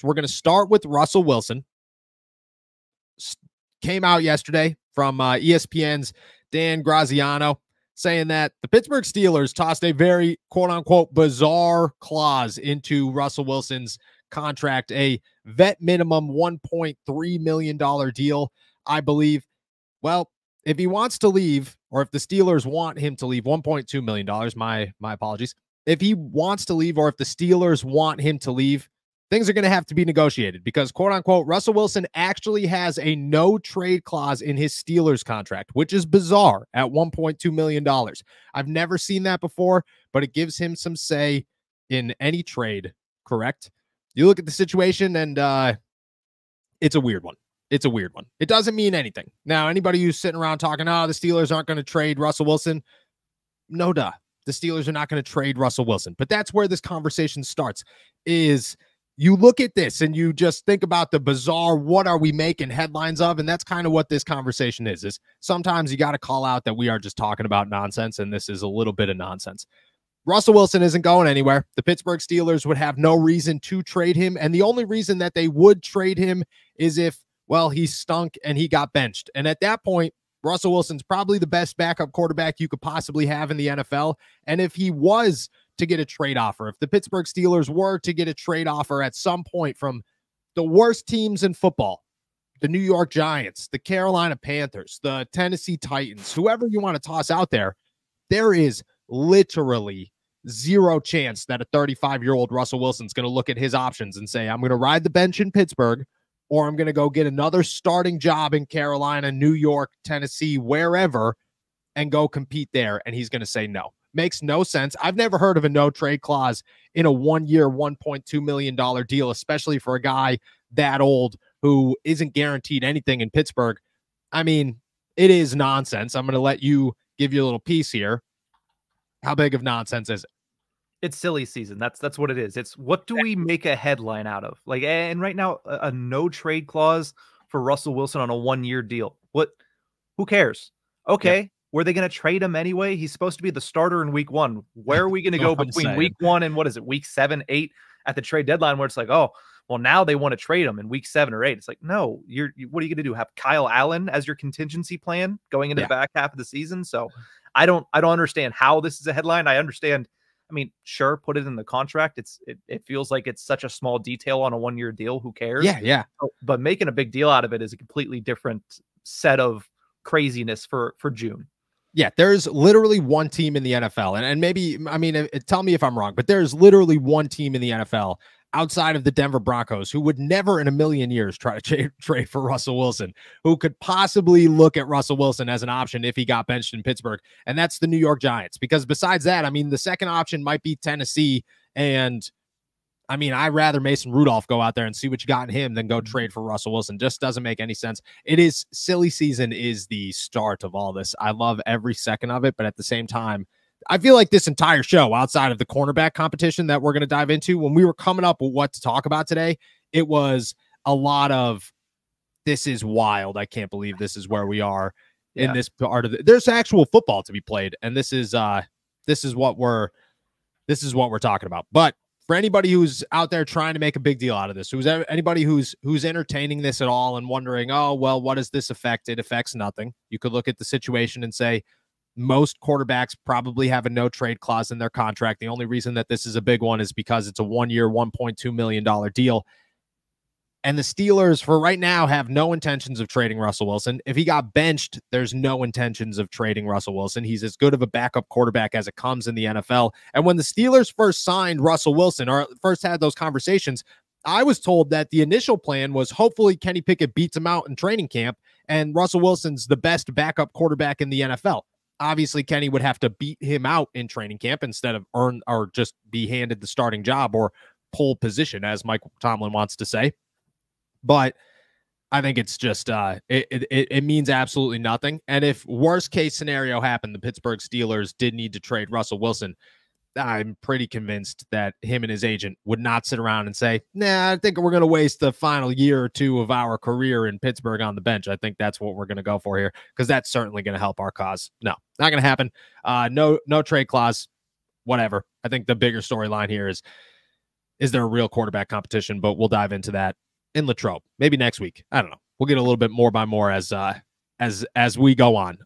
We're going to start with Russell Wilson. Came out yesterday from ESPN's Dan Graziano saying that the Pittsburgh Steelers tossed a very quote-unquote bizarre clause into Russell Wilson's contract, a vet minimum $1.3 million deal, I believe. Well, if he wants to leave, or if the Steelers want him to leave, $1.2 million, my apologies. If he wants to leave, or if the Steelers want him to leave, things are going to have to be negotiated because, quote unquote, Russell Wilson actually has a no trade clause in his Steelers contract, which is bizarre at $1.2 million. I've never seen that before, but it gives him some say in any trade, correct? You look at the situation and it's a weird one. It's a weird one. It doesn't mean anything. Now, anybody who's sitting around talking, oh, the Steelers aren't going to trade Russell Wilson. No, duh. The Steelers are not going to trade Russell Wilson. But that's where this conversation starts, is you look at this and you just think about the bizarre, what are we making headlines of? And that's kind of what this conversation is sometimes you got to call out that we are just talking about nonsense, and this is a little bit of nonsense. Russell Wilson isn't going anywhere. The Pittsburgh Steelers would have no reason to trade him, and the only reason that they would trade him is if, well, he stunk and he got benched. And at that point, Russell Wilson's probably the best backup quarterback you could possibly have in the NFL. And if he was to get a trade offer, if the Pittsburgh Steelers were to get a trade offer at some point from the worst teams in football, the New York Giants, the Carolina Panthers, the Tennessee Titans, whoever you want to toss out there, there is literally zero chance that a 35-year-old Russell Wilson's going to look at his options and say, I'm going to ride the bench in Pittsburgh, or I'm going to go get another starting job in Carolina, New York, Tennessee, wherever, and go compete there. And he's going to say no. Makes no sense. I've never heard of a no trade clause in a 1-year, $1.2 million deal, especially for a guy that old who isn't guaranteed anything in Pittsburgh. I mean, it is nonsense. I'm going to let you give you a little piece here. How big of nonsense is it? It's silly season. That's what it is. It's what do we make a headline out of? Like, and right now, a no trade clause for Russell Wilson on a 1-year deal. Who cares? Okay. Yeah. Were they going to trade him anyway? He's supposed to be the starter in week 1. Where are we going to go between week 1 and what is it? Week 7, 8 at the trade deadline, where it's like, oh, well, now they want to trade him in week 7 or 8. It's like, no, what are you going to do? Have Kyle Allen as your contingency plan going into the back half of the season? So I don't understand how this is a headline. I understand. I mean, sure, put it in the contract. It feels like it's such a small detail on a 1-year deal. Who cares? Yeah. But making a big deal out of it is a completely different set of craziness for June. Yeah, there's literally one team in the NFL, and maybe, I mean, tell me if I'm wrong, but there's literally one team in the NFL outside of the Denver Broncos who would never in a million years try to trade for Russell Wilson, who could possibly look at Russell Wilson as an option if he got benched in Pittsburgh, and that's the New York Giants. Because besides that, I mean, the second option might be Tennessee, and I mean, I'd rather Mason Rudolph go out there and see what you got in him than go trade for Russell Wilson. Just doesn't make any sense. It is silly season is the start of all this. I love every second of it, but at the same time, I feel like this entire show, outside of the cornerback competition that we're going to dive into, when we were coming up with what to talk about today, it was a lot of, this is wild. I can't believe this is where we are in this part of it. There's actual football to be played, and this is what we're talking about. But for anybody who's out there trying to make a big deal out of this, anybody who's entertaining this at all and wondering, oh, well, what does this affect? It affects nothing. You could look at the situation and say most quarterbacks probably have a no trade clause in their contract. The only reason that this is a big one is because it's a 1-year, $1.2 million deal. And the Steelers, for right now, have no intentions of trading Russell Wilson. If he got benched, there's no intentions of trading Russell Wilson. He's as good of a backup quarterback as it comes in the NFL. And when the Steelers first signed Russell Wilson, or first had those conversations, I was told that the initial plan was hopefully Kenny Pickett beats him out in training camp, and Russell Wilson's the best backup quarterback in the NFL. Obviously, Kenny would have to beat him out in training camp instead of earn or just be handed the starting job or pole position, as Mike Tomlin wants to say. But I think it's just it means absolutely nothing. And if worst case scenario happened, the Pittsburgh Steelers did need to trade Russell Wilson, I'm pretty convinced that him and his agent would not sit around and say, nah, I think we're going to waste the final year or two of our career in Pittsburgh on the bench. I think that's what we're going to go for here, because that's certainly going to help our cause. No, not going to happen. No trade clause, whatever. I think the bigger storyline here is is there a real quarterback competition? But we'll dive into that in Latrobe maybe next week. I don't know. We'll get a little bit more by more as we go on.